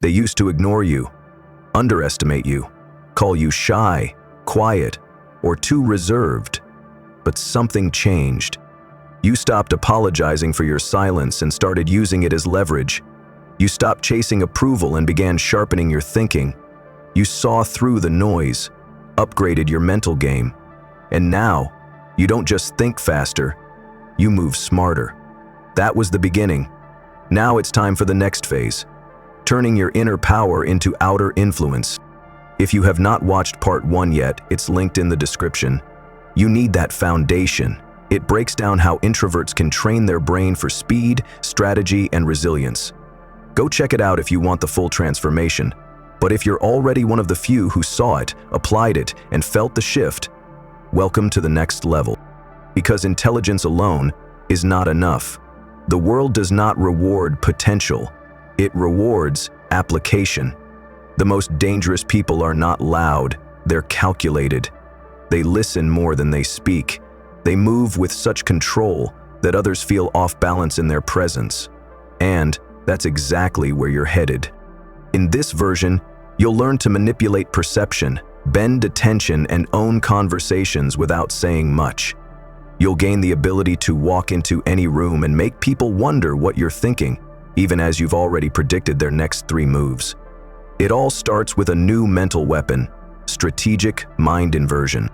They used to ignore you, underestimate you, call you shy, quiet, or too reserved. But something changed. You stopped apologizing for your silence and started using it as leverage. You stopped chasing approval and began sharpening your thinking. You saw through the noise, upgraded your mental game. And now, you don't just think faster, you move smarter. That was the beginning. Now it's time for the next phase, turning your inner power into outer influence. If you have not watched part 1 yet, it's linked in the description. You need that foundation. It breaks down how introverts can train their brain for speed, strategy, and resilience. Go check it out if you want the full transformation. But if you're already one of the few who saw it, applied it, and felt the shift, welcome to the next level. Because intelligence alone is not enough. The world does not reward potential. It rewards application. The most dangerous people are not loud, they're calculated. They listen more than they speak. They move with such control that others feel off balance in their presence. And that's exactly where you're headed. In this version, you'll learn to manipulate perception, bend attention, and own conversations without saying much. You'll gain the ability to walk into any room and make people wonder what you're thinking, even as you've already predicted their next 3 moves. It all starts with a new mental weapon, strategic mind inversion.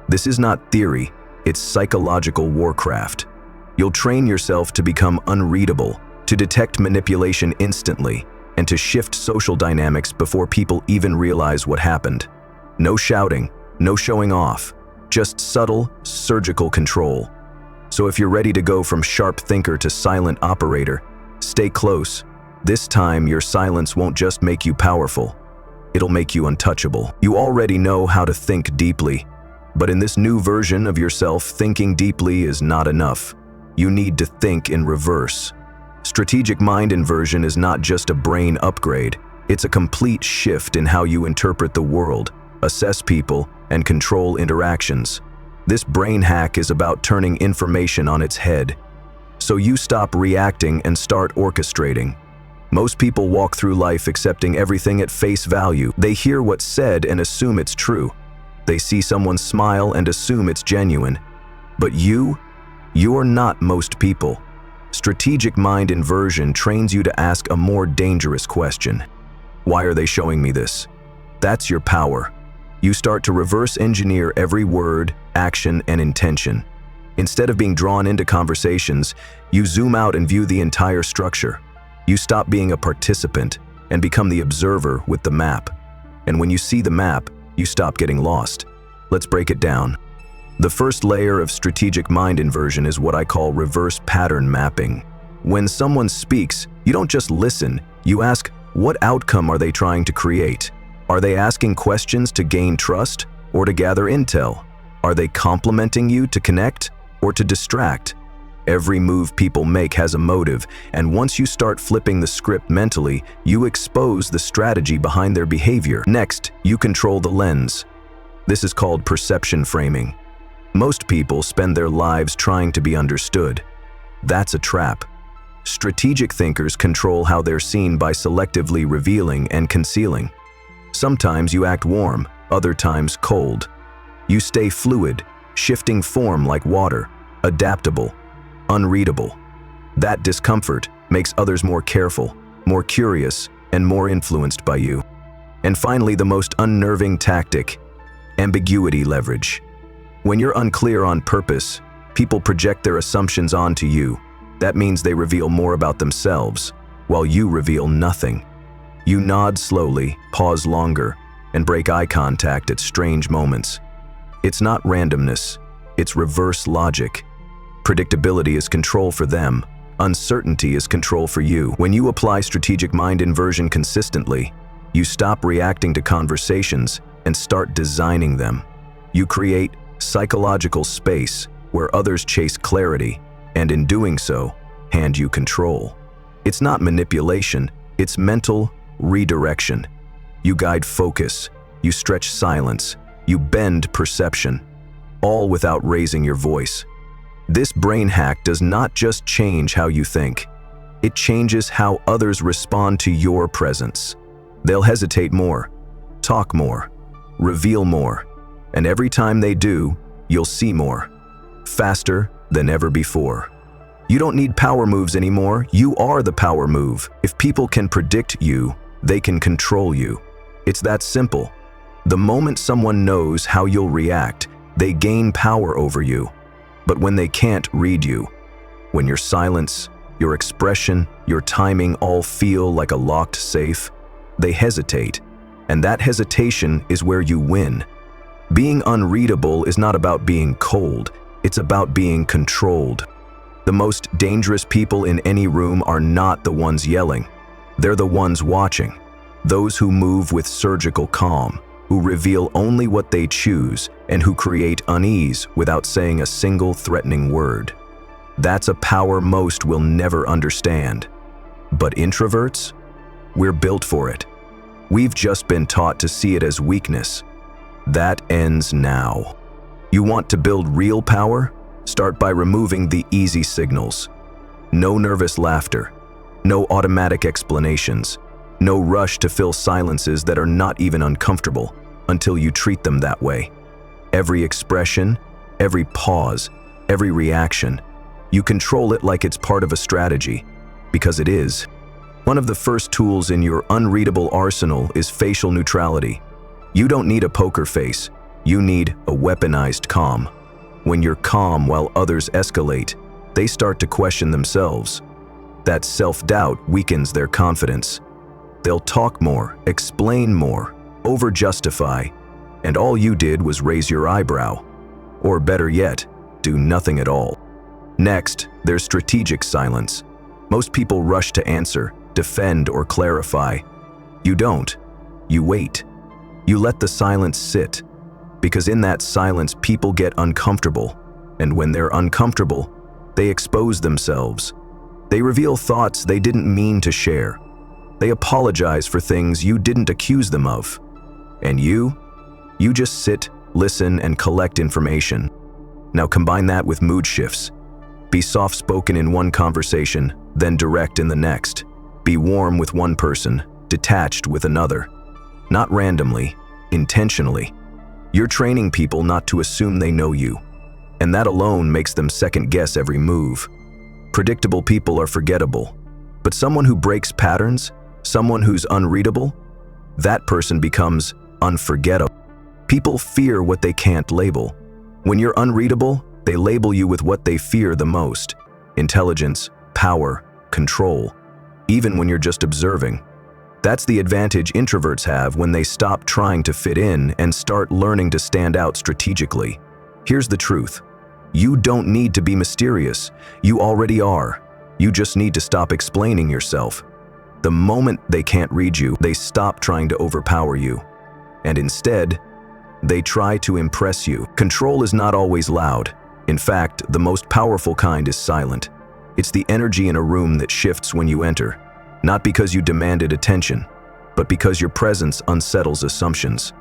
This is not theory, it's psychological warcraft. You'll train yourself to become unreadable, to detect manipulation instantly, and to shift social dynamics before people even realize what happened. No shouting, no showing off, just subtle, surgical control. So if you're ready to go from sharp thinker to silent operator, stay close. This time, your silence won't just make you powerful, it'll make you untouchable. You already know how to think deeply, but in this new version of yourself, thinking deeply is not enough. You need to think in reverse. Strategic mind inversion is not just a brain upgrade, it's a complete shift in how you interpret the world, assess people, and control interactions. This brain hack is about turning information on its head. So you stop reacting and start orchestrating. Most people walk through life accepting everything at face value. They hear what's said and assume it's true. They see someone smile and assume it's genuine. But you're not most people. Strategic mind inversion trains you to ask a more dangerous question. Why are they showing me this? That's your power. You start to reverse engineer every word, action, and intention. Instead of being drawn into conversations, you zoom out and view the entire structure. You stop being a participant and become the observer with the map. And when you see the map, you stop getting lost. Let's break it down. The first layer of strategic mind inversion is what I call reverse pattern mapping. When someone speaks, you don't just listen, you ask, what outcome are they trying to create? Are they asking questions to gain trust or to gather intel? Are they complimenting you to connect or to distract? Every move people make has a motive, and once you start flipping the script mentally, you expose the strategy behind their behavior. Next, you control the lens. This is called perception framing. Most people spend their lives trying to be understood. That's a trap. Strategic thinkers control how they're seen by selectively revealing and concealing. Sometimes you act warm, other times cold. You stay fluid, shifting form like water, adaptable, unreadable. That discomfort makes others more careful, more curious, and more influenced by you. And finally, the most unnerving tactic, ambiguity leverage. When you're unclear on purpose, people project their assumptions onto you. That means they reveal more about themselves, while you reveal nothing. You nod slowly, pause longer, and break eye contact at strange moments. It's not randomness, it's reverse logic. Predictability is control for them. Uncertainty is control for you. When you apply strategic mind inversion consistently, you stop reacting to conversations and start designing them. You create psychological space where others chase clarity, and in doing so, hand you control. It's not manipulation, it's mental redirection. You guide focus, you stretch silence, you bend perception, all without raising your voice. This brain hack does not just change how you think, it changes how others respond to your presence. They'll hesitate more, talk more, reveal more, and every time they do, you'll see more, faster than ever before. You don't need power moves anymore. You are the power move. If people can predict you, they can control you. It's that simple. The moment someone knows how you'll react, they gain power over you. But when they can't read you, when your silence, your expression, your timing all feel like a locked safe, they hesitate. And that hesitation is where you win. Being unreadable is not about being cold. It's about being controlled. The most dangerous people in any room are not the ones yelling. They're the ones watching. Those who move with surgical calm, who reveal only what they choose, and who create unease without saying a single threatening word. That's a power most will never understand. But introverts? We're built for it. We've just been taught to see it as weakness. That ends now. You want to build real power? Start by removing the easy signals. No nervous laughter, no automatic explanations, no rush to fill silences that are not even uncomfortable until you treat them that way. Every expression, every pause, every reaction, you control it like it's part of a strategy, because it is. One of the first tools in your unreadable arsenal is facial neutrality. You don't need a poker face, you need a weaponized calm. When you're calm while others escalate, they start to question themselves. That self-doubt weakens their confidence. They'll talk more, explain more, over-justify, and all you did was raise your eyebrow. Or better yet, do nothing at all. Next, there's strategic silence. Most people rush to answer, defend, or clarify. You don't. You wait. You let the silence sit. Because in that silence, people get uncomfortable. And when they're uncomfortable, they expose themselves. They reveal thoughts they didn't mean to share. They apologize for things you didn't accuse them of. And you just sit, listen, and collect information. Now combine that with mood shifts. Be soft-spoken in one conversation, then direct in the next. Be warm with one person, detached with another. Not randomly, intentionally. You're training people not to assume they know you, and that alone makes them second-guess every move. Predictable people are forgettable, but someone who breaks patterns, someone who's unreadable, that person becomes unforgettable. People fear what they can't label. When you're unreadable, they label you with what they fear the most: intelligence, power, control, even when you're just observing. That's the advantage introverts have when they stop trying to fit in and start learning to stand out strategically. Here's the truth. You don't need to be mysterious. You already are. You just need to stop explaining yourself. The moment they can't read you, they stop trying to overpower you. And instead, they try to impress you. Control is not always loud. In fact, the most powerful kind is silent. It's the energy in a room that shifts when you enter. Not because you demanded attention, but because your presence unsettles assumptions.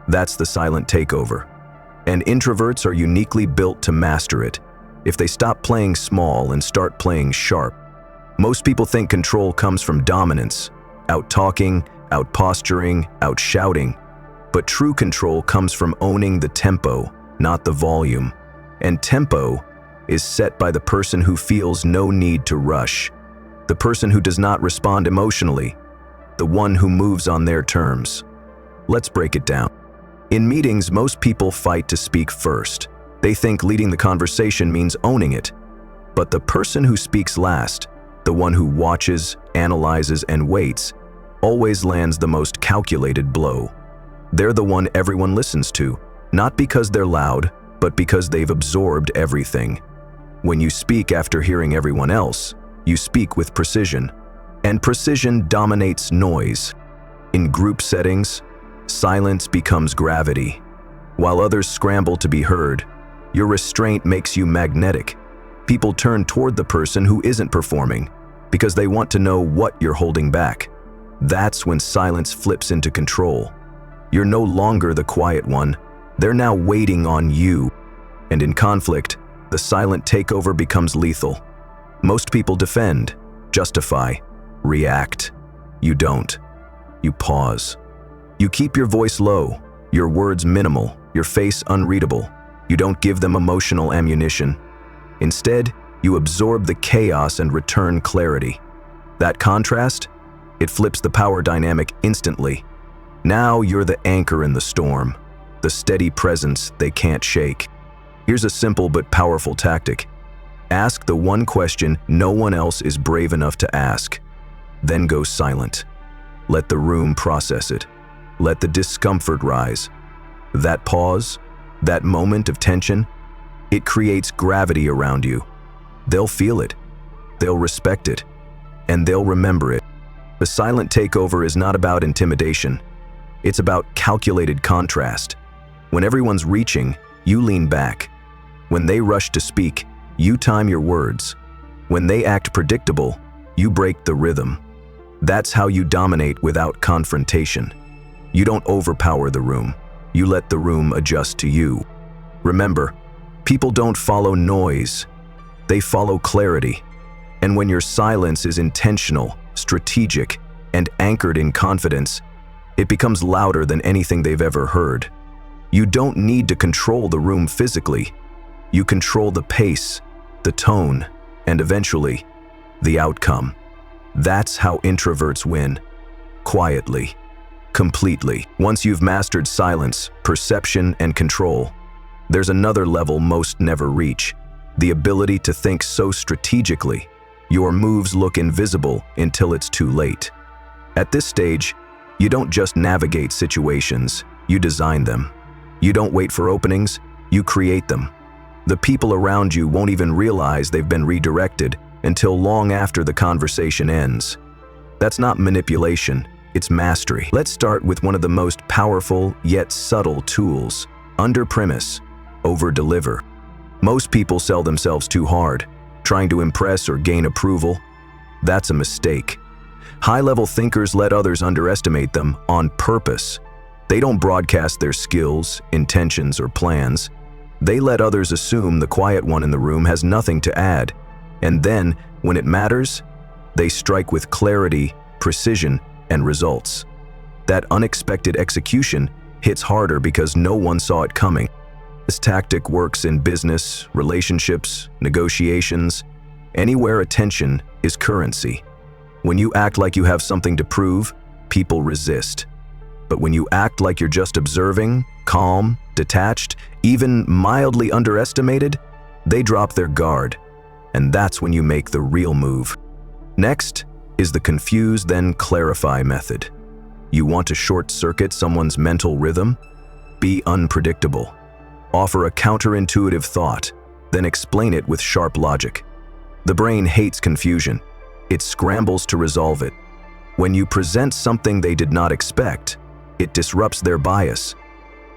That's the silent takeover. And introverts are uniquely built to master it. If they stop playing small and start playing sharp. Most people think control comes from dominance, out-talking, out-posturing, out-shouting. But true control comes from owning the tempo, not the volume. And tempo is set by the person who feels no need to rush. The person who does not respond emotionally, the one who moves on their terms. Let's break it down. In meetings, most people fight to speak first. They think leading the conversation means owning it. But the person who speaks last, the one who watches, analyzes, and waits, always lands the most calculated blow. They're the one everyone listens to, not because they're loud, but because they've absorbed everything. When you speak after hearing everyone else, you speak with precision, and precision dominates noise. In group settings, silence becomes gravity. While others scramble to be heard, your restraint makes you magnetic. People turn toward the person who isn't performing because they want to know what you're holding back. That's when silence flips into control. You're no longer the quiet one. They're now waiting on you. And in conflict, the silent takeover becomes lethal. Most people defend, justify, react. You don't. You pause. You keep your voice low, your words minimal, your face unreadable. You don't give them emotional ammunition. Instead, you absorb the chaos and return clarity. That contrast? It flips the power dynamic instantly. Now you're the anchor in the storm, the steady presence they can't shake. Here's a simple but powerful tactic. Ask the one question no one else is brave enough to ask. Then go silent. Let the room process it. Let the discomfort rise. That pause, that moment of tension, it creates gravity around you. They'll feel it, they'll respect it, and they'll remember it. The silent takeover is not about intimidation. It's about calculated contrast. When everyone's reaching, you lean back. When they rush to speak, you time your words. When they act predictable, you break the rhythm. That's how you dominate without confrontation. You don't overpower the room. You let the room adjust to you. Remember, people don't follow noise. They follow clarity. And when your silence is intentional, strategic, and anchored in confidence, it becomes louder than anything they've ever heard. You don't need to control the room physically. You control the pace, the tone, and eventually, the outcome. That's how introverts win. Quietly. Completely. Once you've mastered silence, perception, and control, there's another level most never reach. The ability to think so strategically, your moves look invisible until it's too late. At this stage, you don't just navigate situations, you design them. You don't wait for openings, you create them. The people around you won't even realize they've been redirected until long after the conversation ends. That's not manipulation, it's mastery. Let's start with one of the most powerful yet subtle tools. Under premise, over-deliver. Most people sell themselves too hard, trying to impress or gain approval. That's a mistake. High-level thinkers let others underestimate them on purpose. They don't broadcast their skills, intentions, or plans. They let others assume the quiet one in the room has nothing to add. And then, when it matters, they strike with clarity, precision, and results. That unexpected execution hits harder because no one saw it coming. This tactic works in business, relationships, negotiations, anywhere attention is currency. When you act like you have something to prove, people resist. But when you act like you're just observing, calm, detached, even mildly underestimated, they drop their guard. And that's when you make the real move. Next is the confuse then clarify method. You want to short-circuit someone's mental rhythm? Be unpredictable. Offer a counterintuitive thought, then explain it with sharp logic. The brain hates confusion. It scrambles to resolve it. When you present something they did not expect, it disrupts their bias.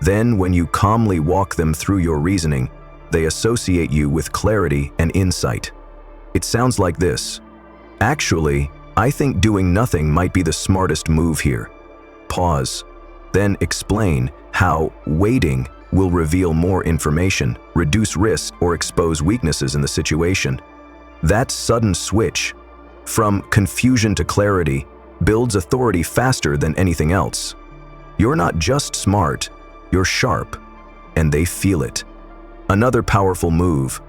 Then, when you calmly walk them through your reasoning, they associate you with clarity and insight. It sounds like this. Actually, I think doing nothing might be the smartest move here. Pause. Then explain how waiting will reveal more information, reduce risks, or expose weaknesses in the situation. That sudden switch from confusion to clarity builds authority faster than anything else. You're not just smart, you're sharp, and they feel it. Another powerful move,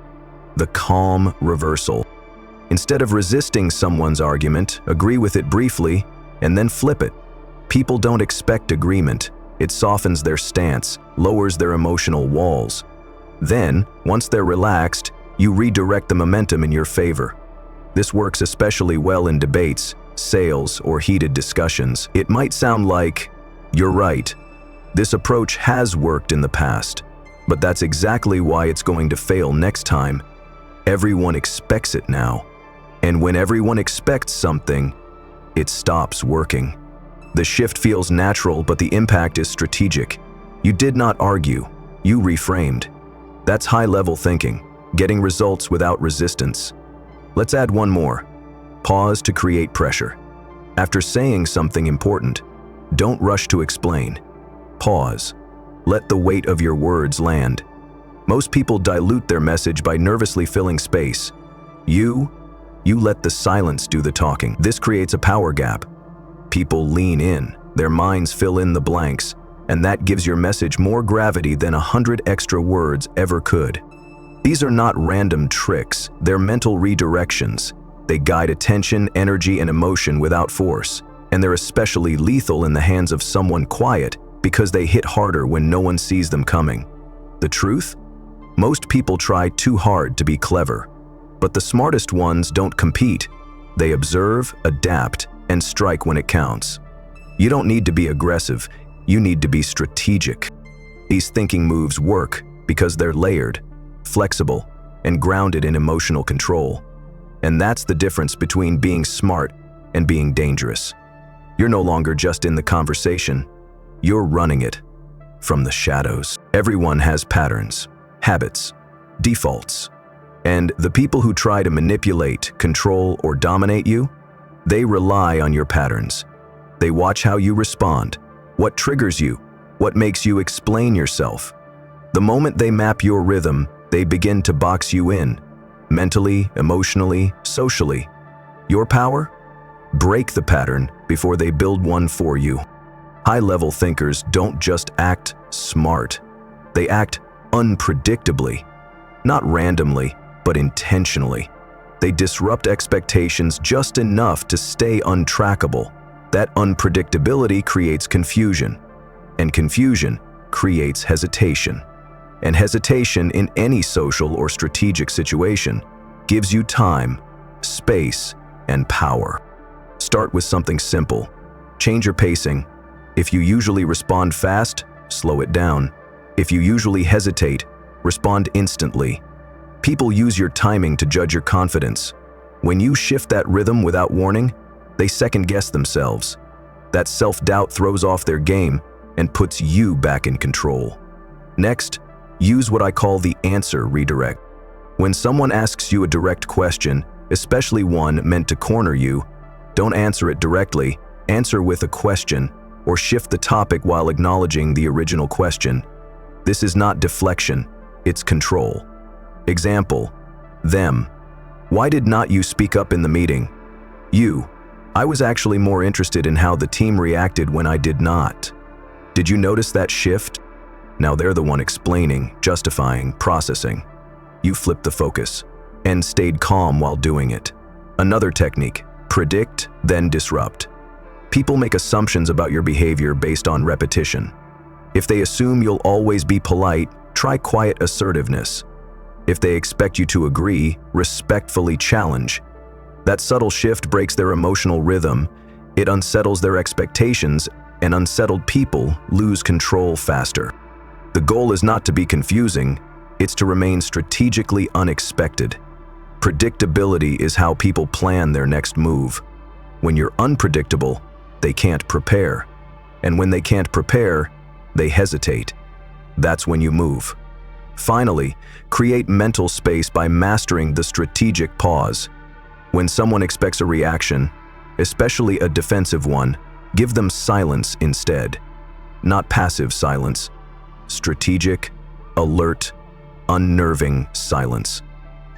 the calm reversal. Instead of resisting someone's argument, agree with it briefly, and then flip it. People don't expect agreement. It softens their stance, lowers their emotional walls. Then, once they're relaxed, you redirect the momentum in your favor. This works especially well in debates, sales, or heated discussions. It might sound like, you're right. This approach has worked in the past, but that's exactly why it's going to fail next time. Everyone expects it now. And when everyone expects something, it stops working. The shift feels natural, but the impact is strategic. You did not argue, you reframed. That's high-level thinking, getting results without resistance. Let's add one more. Pause to create pressure. After saying something important, don't rush to explain. Pause. Let the weight of your words land. Most people dilute their message by nervously filling space. You let the silence do the talking. This creates a power gap. People lean in. Their minds fill in the blanks, and that gives your message more gravity than 100 extra words ever could. These are not random tricks, they're mental redirections. They guide attention, energy, and emotion without force, and they're especially lethal in the hands of someone quiet because they hit harder when no one sees them coming. The truth? Most people try too hard to be clever, but the smartest ones don't compete. They observe, adapt, and strike when it counts. You don't need to be aggressive, you need to be strategic. These thinking moves work because they're layered, flexible, and grounded in emotional control. And that's the difference between being smart and being dangerous. You're no longer just in the conversation, you're running it from the shadows. Everyone has patterns, habits, defaults. And the people who try to manipulate, control, or dominate you, they rely on your patterns. They watch how you respond, what triggers you, what makes you explain yourself. The moment they map your rhythm, they begin to box you in, mentally, emotionally, socially. Your power? Break the pattern before they build one for you. High-level thinkers don't just act smart. They act unpredictably, not randomly, but intentionally. They disrupt expectations just enough to stay untrackable. That unpredictability creates confusion, and confusion creates hesitation. And hesitation in any social or strategic situation gives you time, space, and power. Start with something simple. Change your pacing. If you usually respond fast, slow it down. If you usually hesitate, respond instantly. People use your timing to judge your confidence. When you shift that rhythm without warning, they second-guess themselves. That self-doubt throws off their game and puts you back in control. Next, use what I call the answer redirect. When someone asks you a direct question, especially one meant to corner you, don't answer it directly, answer with a question, or shift the topic while acknowledging the original question. This is not deflection, it's control. Example, them. Why did not you speak up in the meeting? You. I was actually more interested in how the team reacted when I did not. Did you notice that shift? Now they're the one explaining, justifying, processing. You flipped the focus and stayed calm while doing it. Another technique, predict, then disrupt. People make assumptions about your behavior based on repetition. If they assume you'll always be polite, try quiet assertiveness. If they expect you to agree, respectfully challenge. That subtle shift breaks their emotional rhythm, it unsettles their expectations, and unsettled people lose control faster. The goal is not to be confusing, it's to remain strategically unexpected. Predictability is how people plan their next move. When you're unpredictable, they can't prepare. And when they can't prepare, they hesitate. That's when you move. Finally, create mental space by mastering the strategic pause. When someone expects a reaction, especially a defensive one, give them silence instead. Not passive silence. Strategic, alert, unnerving silence.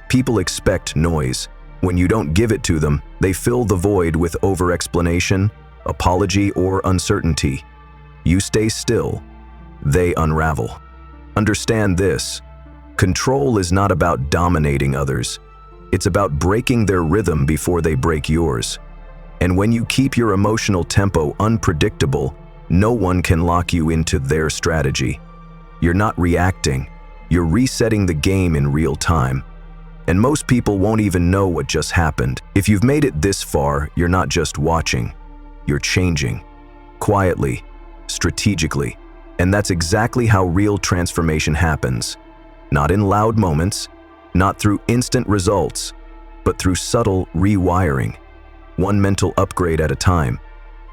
People expect noise. When you don't give it to them, they fill the void with over-explanation, apology, or uncertainty. You stay still, they unravel. Understand this, control is not about dominating others. It's about breaking their rhythm before they break yours. And when you keep your emotional tempo unpredictable, no one can lock you into their strategy. You're not reacting, you're resetting the game in real time. And most people won't even know what just happened. If you've made it this far, you're not just watching, you're changing. Quietly, strategically. And that's exactly how real transformation happens. Not in loud moments, not through instant results, but through subtle rewiring. One mental upgrade at a time.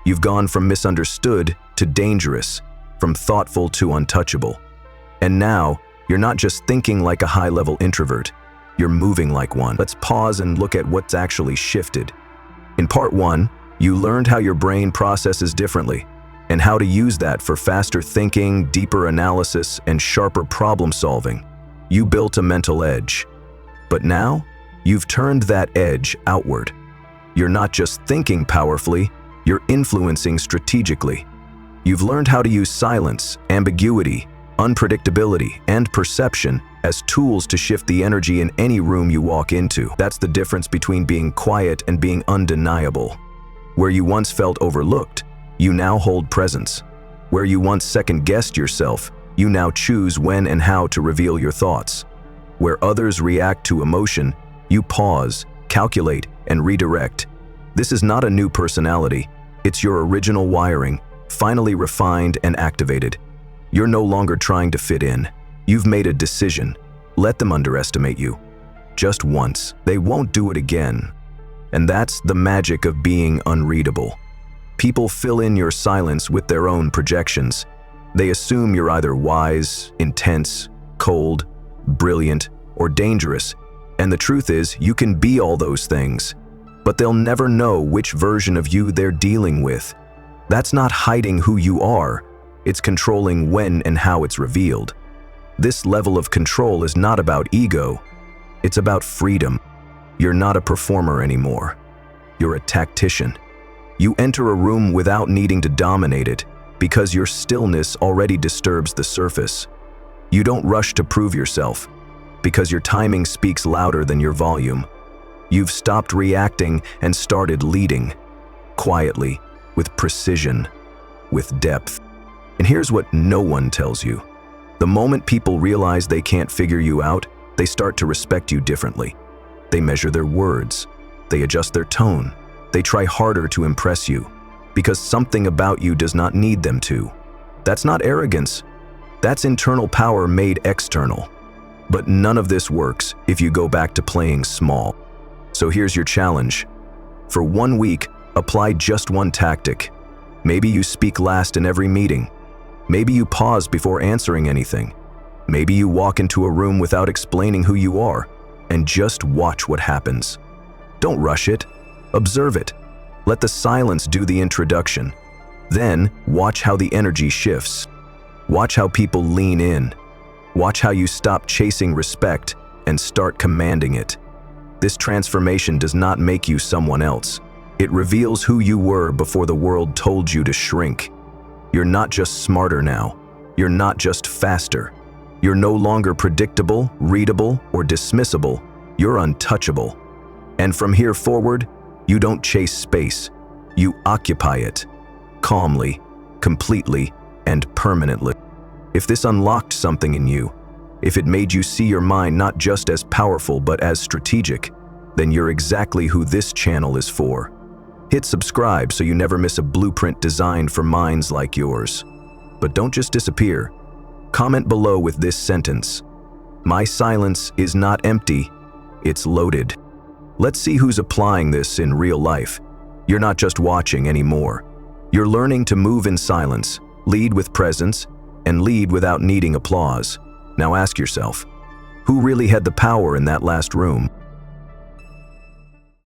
You've gone from misunderstood to dangerous, from thoughtful to untouchable. And now, you're not just thinking like a high-level introvert, you're moving like one. Let's pause and look at what's actually shifted. In part 1, you learned how your brain processes differently, and how to use that for faster thinking, deeper analysis, and sharper problem solving. You built a mental edge. But now, you've turned that edge outward. You're not just thinking powerfully, you're influencing strategically. You've learned how to use silence, ambiguity, unpredictability, and perception as tools to shift the energy in any room you walk into. That's the difference between being quiet and being undeniable. Where you once felt overlooked, you now hold presence. Where you once second-guessed yourself, you now choose when and how to reveal your thoughts. Where others react to emotion, you pause, calculate, and redirect. This is not a new personality. It's your original wiring, finally refined and activated. You're no longer trying to fit in. You've made a decision. Let them underestimate you. Just once. They won't do it again. And that's the magic of being unreadable. People fill in your silence with their own projections. They assume you're either wise, intense, cold, brilliant, or dangerous. And the truth is, you can be all those things. But they'll never know which version of you they're dealing with. That's not hiding who you are. It's controlling when and how it's revealed. This level of control is not about ego. It's about freedom. You're not a performer anymore. You're a tactician. You enter a room without needing to dominate it because your stillness already disturbs the surface. You don't rush to prove yourself because your timing speaks louder than your volume. You've stopped reacting and started leading, quietly, with precision, with depth. And here's what no one tells you. The moment people realize they can't figure you out, they start to respect you differently. They measure their words. They adjust their tone. They try harder to impress you because something about you does not need them to. That's not arrogance. That's internal power made external. But none of this works if you go back to playing small. So here's your challenge. For 1 week, apply just one tactic. Maybe you speak last in every meeting. Maybe you pause before answering anything. Maybe you walk into a room without explaining who you are and just watch what happens. Don't rush it. Observe it. Let the silence do the introduction. Then watch how the energy shifts. Watch how people lean in. Watch how you stop chasing respect and start commanding it. This transformation does not make you someone else. It reveals who you were before the world told you to shrink. You're not just smarter now. You're not just faster. You're no longer predictable, readable, or dismissible. You're untouchable. And from here forward, you don't chase space. You occupy it. Calmly, completely, and permanently. If this unlocked something in you, if it made you see your mind not just as powerful but as strategic, then you're exactly who this channel is for. Hit subscribe so you never miss a blueprint designed for minds like yours. But don't just disappear. Comment below with this sentence: "My silence is not empty, it's loaded." Let's see who's applying this in real life. You're not just watching anymore. You're learning to move in silence, lead with presence, and lead without needing applause. Now ask yourself, who really had the power in that last room?